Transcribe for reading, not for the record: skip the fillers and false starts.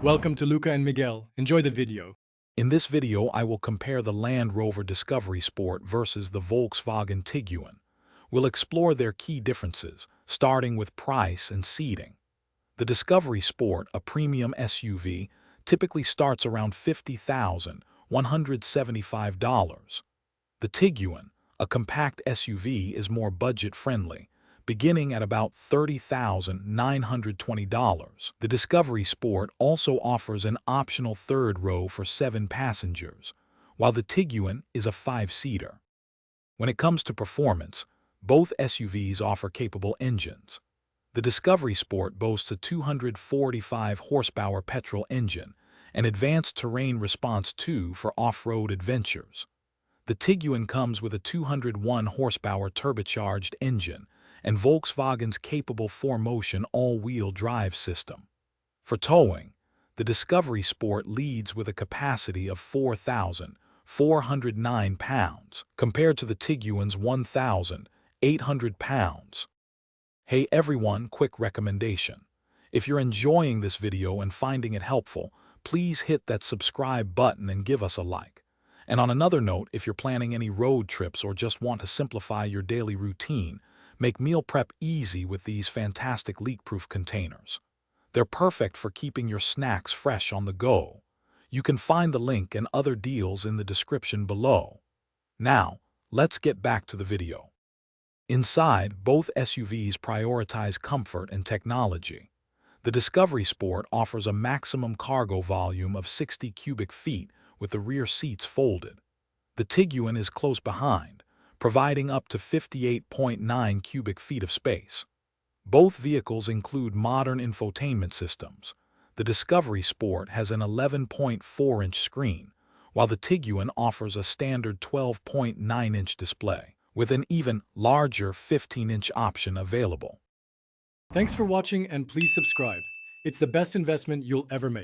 Welcome to Luca and Miguel. Enjoy the video. In this video, I will compare the Land Rover Discovery Sport versus the Volkswagen Tiguan. We'll explore their key differences, starting with price and seating. The Discovery Sport, a premium SUV, typically starts around $50,175. The Tiguan, a compact SUV, is more budget-friendly, beginning at about $30,920. The Discovery Sport also offers an optional third row for 7 passengers, while the Tiguan is a 5-seater. When it comes to performance, both SUVs offer capable engines. The Discovery Sport boasts a 245 horsepower petrol engine and advanced terrain response 2 for off-road adventures. The Tiguan comes with a 201 horsepower turbocharged engine and Volkswagen's capable 4-motion all-wheel drive system. For towing, the Discovery Sport leads with a capacity of 4,409 pounds, compared to the Tiguan's 1,800 pounds. Hey everyone, quick recommendation. If you're enjoying this video and finding it helpful, please hit that subscribe button and give us a like. And on another note, if you're planning any road trips or just want to simplify your daily routine, make meal prep easy with these fantastic leak-proof containers. They're perfect for keeping your snacks fresh on the go. You can find the link and other deals in the description below. Now, let's get back to the video. Inside, both SUVs prioritize comfort and technology. The Discovery Sport offers a maximum cargo volume of 60 cubic feet with the rear seats folded. The Tiguan is close behind, providing up to 58.9 cubic feet of space. Both vehicles include modern infotainment systems. The Discovery Sport has an 11.4-inch screen, while the Tiguan offers a standard 12.9-inch display, with an even larger 15-inch option available. Thanks for watching and please subscribe. It's the best investment you'll ever make.